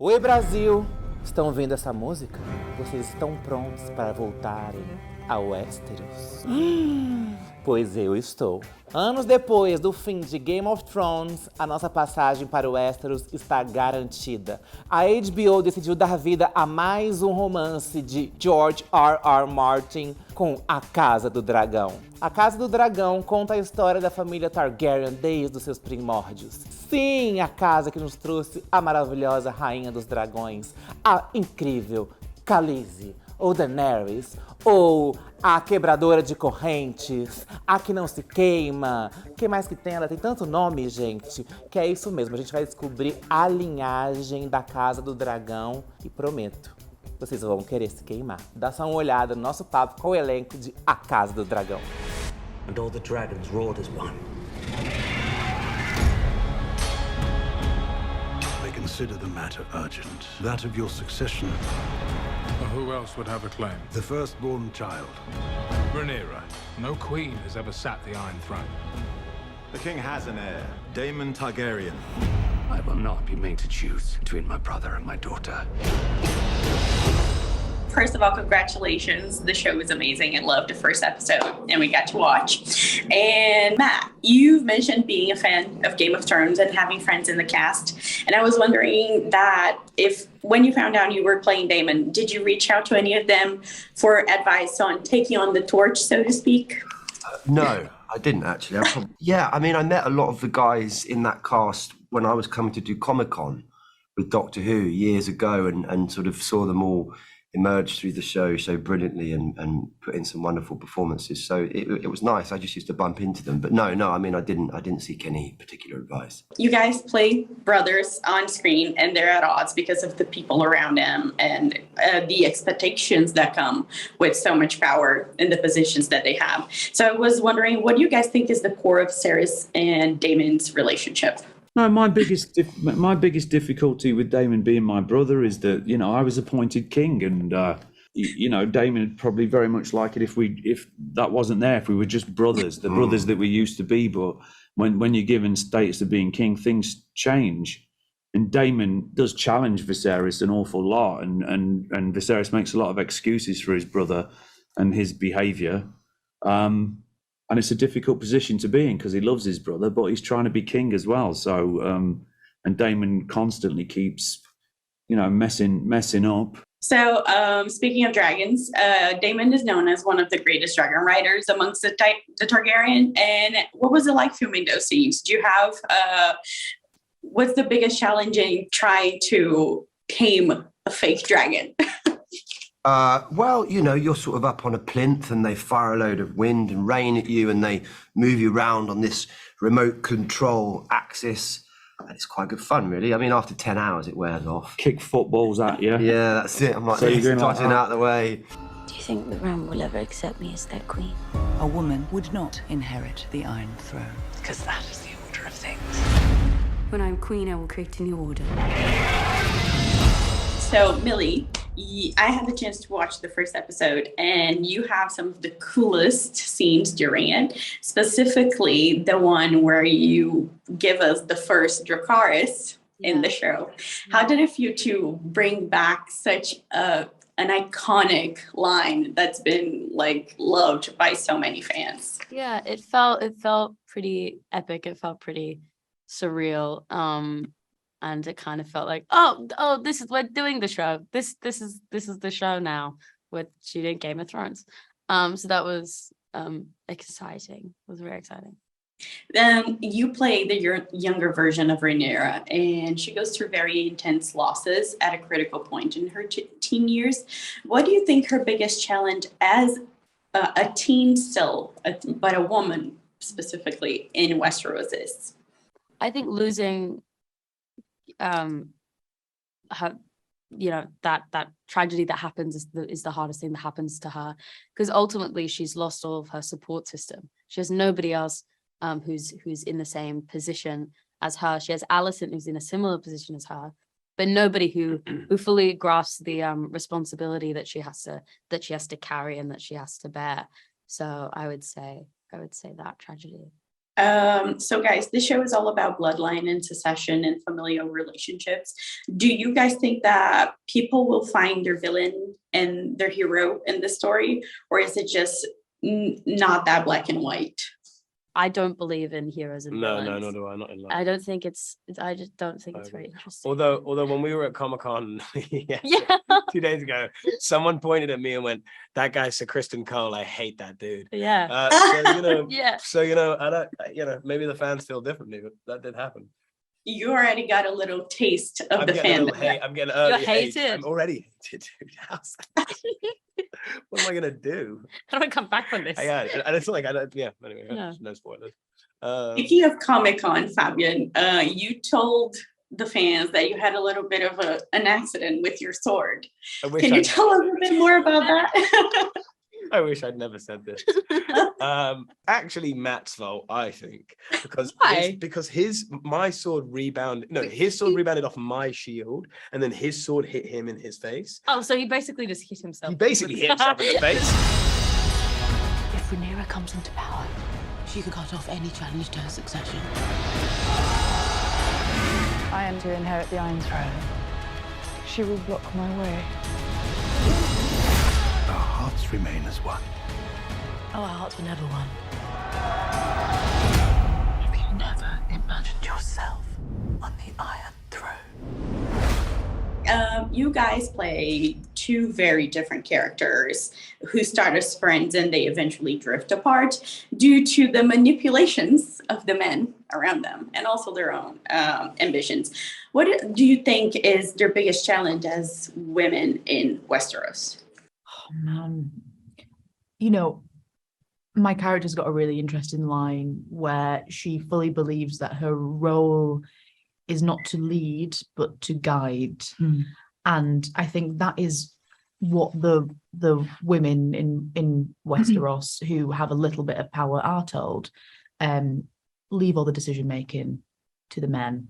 Oi, Brasil! Estão ouvindo essa música? Vocês estão prontos para voltarem a Westeros? Pois eu estou. Anos depois do fim de Game of Thrones, a nossa passagem para o Westeros está garantida. A HBO decidiu dar vida a mais um romance de George R.R. Martin com A Casa do Dragão. A Casa do Dragão conta a história da família Targaryen desde os seus primórdios. Sim, a casa que nos trouxe a maravilhosa Rainha dos Dragões, a incrível Khaleesi, ou Dracarys, ou a quebradora de correntes, a que não se queima. O que mais que tem? Ela tem tanto nome, gente, que é isso mesmo. A gente vai descobrir a linhagem da Casa do Dragão e prometo, vocês vão querer se queimar. Dá só uma olhada no nosso papo com o elenco de A Casa do Dragão. And all the dragons roared as one. I consider the matter urgent. That of your succession. Who else would have a claim? The firstborn child. Rhaenyra. No queen has ever sat the Iron Throne. The king has an heir, Daemon Targaryen. I will not be made to choose between my brother and my daughter. First of all, congratulations. The show was amazing. I loved the first episode and we got to watch. And Matt, you've mentioned being a fan of Game of Thrones and having friends in the cast. And I was wondering that if when you found out you were playing Daemon, did you reach out to any of them for advice on taking on the torch, so to speak? No, I didn't actually. I mean, I met a lot of the guys in that cast when I was coming to do Comic-Con with Doctor Who years ago and sort of saw them all emerged through the show so brilliantly and put in some wonderful performances. So it was nice. I just used to bump into them. But no, I mean, I didn't seek any particular advice. You guys play brothers on screen and they're at odds because of the people around them and the expectations that come with so much power in the positions that they have. So I was wondering, what do you guys think is the core of Sarah's and Daemon's relationship? No, my biggest difficulty with Daemon being my brother is that, you know, I was appointed king, and you know, Daemon would probably very much like it if that wasn't there, if we were just brothers, the brothers that we used to be. But when you're given status of being king, things change, and Daemon does challenge Viserys an awful lot, and Viserys makes a lot of excuses for his brother and his behaviour. And it's a difficult position to be in because he loves his brother, but he's trying to be king as well. So, and Daemon constantly keeps, you know, messing up. So, speaking of dragons, Daemon is known as one of the greatest dragon riders amongst the Targaryen. And what was it like filming those scenes? Do you have, what's the biggest challenge in trying to tame a fake dragon? Well, you know, you're sort of up on a plinth and they fire a load of wind and rain at you and they move you around on this remote control axis. And it's quite good fun, really. I mean, after 10 hours, it wears off. Kick footballs at you. Yeah, that's it. I'm like, so you're dodging out of the way. Do you think the realm will ever accept me as their queen? A woman would not inherit the Iron Throne, because that is the order of things. When I'm queen, I will create a new order. So, Millie, I had the chance to watch the first episode, and you have some of the coolest scenes during it, specifically the one where you give us the first Dracarys in the show. How did it feel to bring back such an iconic line that's been like loved by so many fans? Yeah, it felt pretty epic. It felt pretty surreal. And it kind of felt like, we're doing the show. This is the show now. We're shooting Game of Thrones. So that was exciting. It was very exciting. You play the younger version of Rhaenyra, and she goes through very intense losses at a critical point in her teen years. What do you think her biggest challenge as a teen still, but a woman specifically in Westeros is? I think losing her, you know, that tragedy that happens is the hardest thing that happens to her, because ultimately she's lost all of her support system. She has nobody else who's in the same position as her. She has Alicent, who's in a similar position as her, but nobody who fully grasps the responsibility that she has to carry and that she has to bear. So I would say that tragedy. So guys, this show is all about bloodline and succession and familial relationships. Do you guys think that people will find their villain and their hero in this story, or is it just not that black and white? I don't believe in heroes and villains. No, nor do I. Not in love. I don't think I just don't think it's very interesting. Although when we were at Comic-Con 2 days ago, someone pointed at me and went, "That guy's Sir Kristen Cole. I hate that dude." Yeah. So I don't. Maybe the fans feel differently, but that did happen. You already got a little taste of the fandom. I'm getting early. You're hated. I'm already hated, dude. How's that? What am I gonna do? How do I come back from this? Yeah, and it's like I don't. Yeah. Anyway, no spoilers. Speaking of Comic-Con, Fabian, you told the fans that you had a little bit of an accident with your sword. Can you tell us a bit more about that? I wish I'd never said this. Actually, Matt's fault, I think, because my sword rebounded. No, his sword rebounded off my shield, and then his sword hit him in his face. Oh, so he basically just hit himself. He basically hit himself in the face. If Rhaenyra comes into power, she could cut off any challenge to her succession. I am to inherit the Iron Throne. She will block my way. Our hearts remain as one. Oh, our hearts were never one. Have you never imagined yourself on the Iron Throne? You guys play two very different characters who start as friends and they eventually drift apart due to the manipulations of the men around them and also their own ambitions. What do you think is their biggest challenge as women in Westeros? My character's got a really interesting line where she fully believes that her role is not to lead but to guide. And I think that is what the women in Westeros who have a little bit of power are told. Leave all the decision making to the men.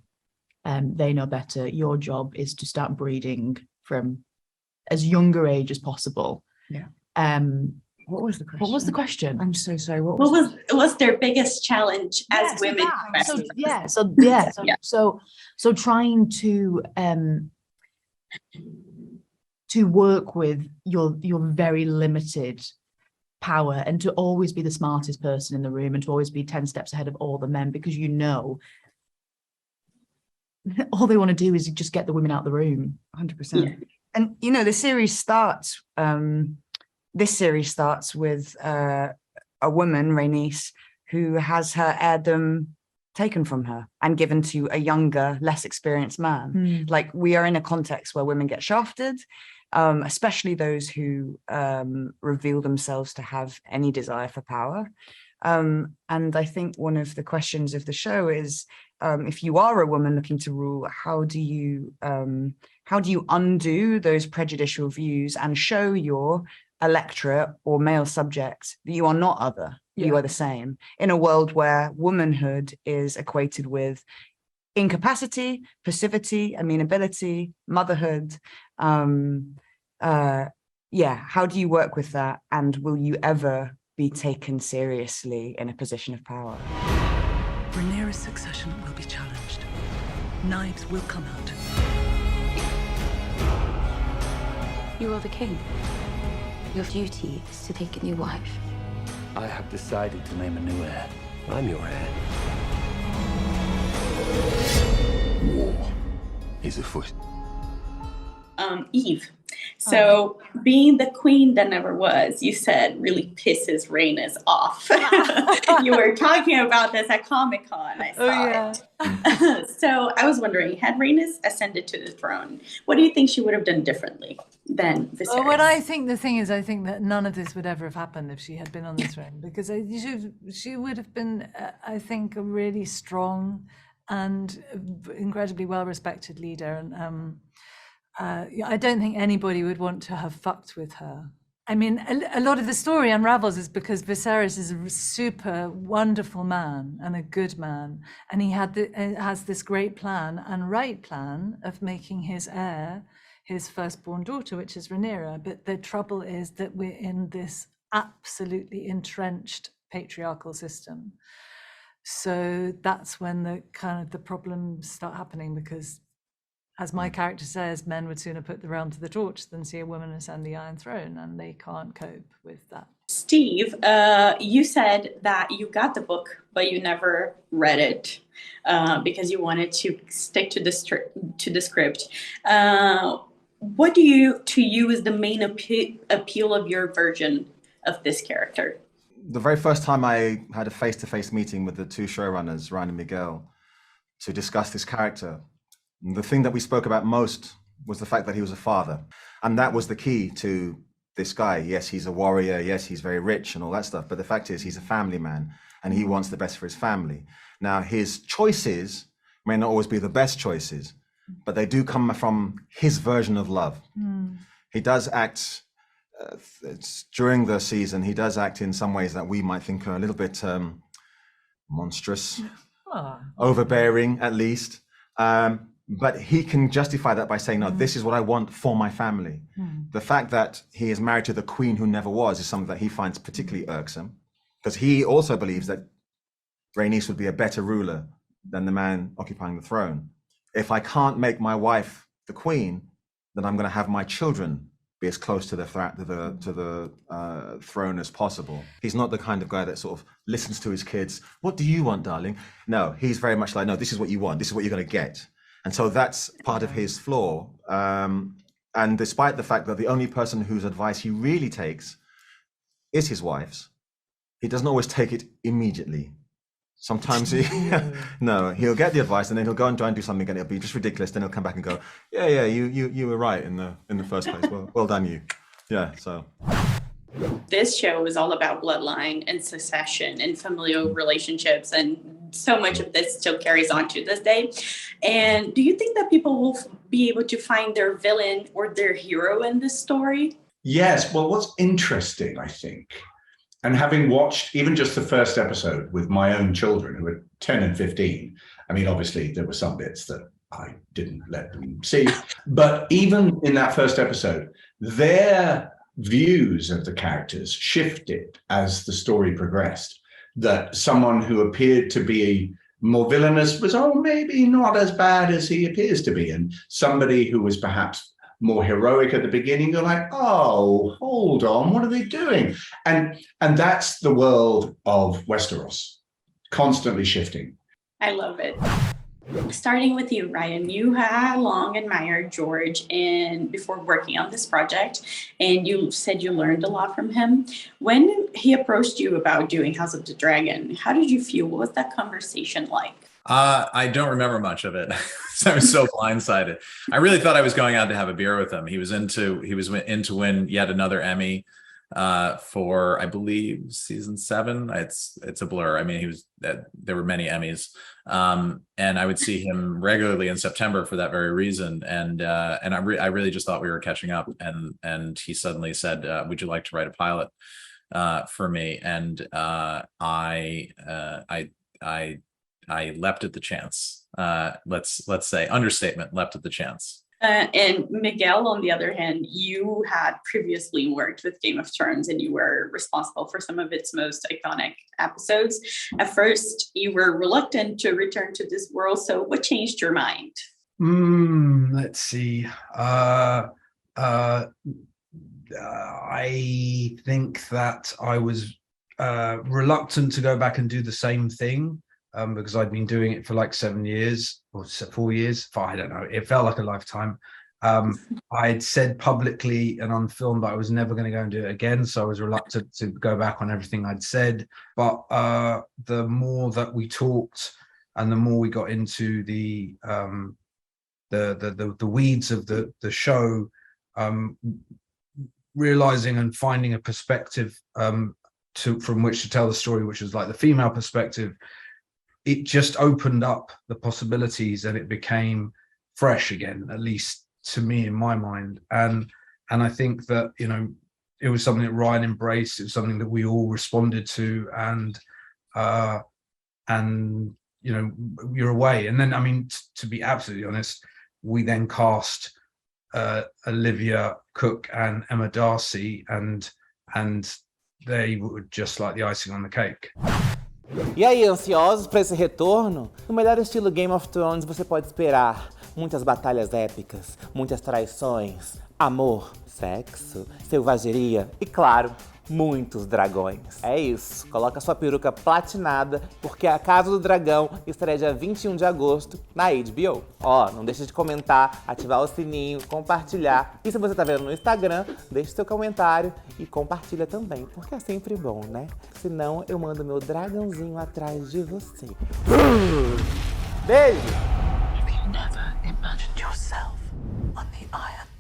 They know better. Your job is to start breeding from as younger age as possible. What was the question? What was the question? I'm so sorry. What was their biggest challenge as women? So trying to work with your very limited power and to always be the smartest person in the room and to always be 10 steps ahead of all the men, because all they want to do is just get the women out of the room. 100%. And the series starts. This series starts with a woman, Rhaenys, who has her heirdom taken from her and given to a younger, less experienced man. Like, we are in a context where women get shafted, especially those who reveal themselves to have any desire for power. And I think one of the questions of the show is, if you are a woman looking to rule, how do you undo those prejudicial views and show your electorate or male subjects that you are not other, you are the same, in a world where womanhood is equated with incapacity, passivity, amenability, motherhood. How do you work with that, and will you ever be taken seriously in a position of power? Rhaenyra's succession will be challenged. Knives will come out. You are the king. Your duty is to take a new wife. I have decided to name a new heir. I'm your heir. War is afoot. Eve. So being the queen that never was, you said, really pisses Rhaenys off. You were talking about this at Comic-Con. I saw it. So I was wondering, had Rhaenys ascended to the throne, what do you think she would have done differently than Viserys? I think that none of this would ever have happened if she had been on the throne, because she would have been, I think, a really strong and incredibly well-respected leader. And I don't think anybody would want to have fucked with her. I mean, a lot of the story unravels is because Viserys is a super wonderful man and a good man, and he has this great plan and right plan of making his heir his firstborn daughter, which is Rhaenyra. But the trouble is that we're in this absolutely entrenched patriarchal system So that's when the problems start happening, because, as my character says, men would sooner put the realm to the torch than see a woman ascend the Iron Throne, and they can't cope with that. Steve, you said that you got the book, but you never read it because you wanted to stick to the script. What to you is the main appeal of your version of this character? The very first time I had a face-to-face meeting with the two showrunners, Ryan and Miguel, to discuss this character, the thing that we spoke about most was the fact that he was a father. And that was the key to this guy. Yes, he's a warrior. Yes, he's very rich and all that stuff. But the fact is, he's a family man and he wants the best for his family. Now, his choices may not always be the best choices, but they do come from his version of love. He does act, during the season, he does act in some ways that we might think are a little bit monstrous, overbearing at least. But he can justify that by saying, no, this is what I want for my family. The fact that he is married to the queen who never was is something that he finds particularly irksome, because he also believes that Rhaenys would be a better ruler than the man occupying the throne. If I can't make my wife the queen, then I'm going to have my children be as close to the throne as possible. He's not the kind of guy that sort of listens to his kids. What do you want, darling? No, he's very much like, no, this is what you want. This is what you're going to get. And so that's part of his flaw. And despite the fact that the only person whose advice he really takes is his wife's, he doesn't always take it immediately. Sometimes he'll get the advice and then he'll go and try and do something and it'll be just ridiculous. Then he'll come back and go, yeah, you were right in the first place. Well done, you. Yeah, so. This show is all about bloodline and succession and familial relationships, and so much of this still carries on to this day. And do you think that people will be able to find their villain or their hero in this story? Yes. Well, what's interesting, I think, and having watched even just the first episode with my own children who are 10 and 15, I mean, obviously there were some bits that I didn't let them see, but even in that first episode, their views of the characters shifted as the story progressed. That someone who appeared to be more villainous was, maybe not as bad as he appears to be. And somebody who was perhaps more heroic at the beginning, you're like, oh, hold on, what are they doing? And that's the world of Westeros, constantly shifting. I love it. Starting with you, Ryan, you had long admired George before working on this project, and you said you learned a lot from him. When he approached you about doing House of the Dragon, how did you feel? What was that conversation like? I don't remember much of it. I was so blindsided. I really thought I was going out to have a beer with him. He was in to win yet another Emmy for, I believe, season 7. It's a blur. I mean, there were many Emmys, and I would see him regularly in September for that very reason. And I really just thought we were catching up. And he suddenly said, "Would you like to write a pilot for me?" And I leapt at the chance. Let's say understatement, leapt at the chance. And Miguel, on the other hand, you had previously worked with Game of Thrones and you were responsible for some of its most iconic episodes. At first, you were reluctant to return to this world. So what changed your mind? Let's see. I think that I was reluctant to go back and do the same thing. Because I'd been doing it for like 7 years or 4 years. I don't know. It felt like a lifetime. I'd said publicly and on film that I was never going to go and do it again. So I was reluctant to go back on everything I'd said. But the more that we talked and the more we got into the weeds of the show, realizing and finding a perspective from which to tell the story, which was like the female perspective, it just opened up the possibilities and it became fresh again, at least to me in my mind. And I think that, it was something that Ryan embraced. It was something that we all responded to, and you're away. And then, I mean, to be absolutely honest, we then cast Olivia Cook and Emma Darcy, and they were just like the icing on the cake. E aí, ansiosos pra esse retorno? No melhor estilo Game of Thrones você pode esperar muitas batalhas épicas, muitas traições, amor, sexo, selvageria e, claro, muitos dragões. É isso, coloca sua peruca platinada, porque a Casa do Dragão estreia dia 21 de agosto na HBO. Ó, não deixa de comentar, ativar o sininho, compartilhar. E se você tá vendo no Instagram, deixa seu comentário e compartilha também, porque é sempre bom, né? Senão eu mando meu dragãozinho atrás de você. Beijo! Have you never imagined yourself on the Iron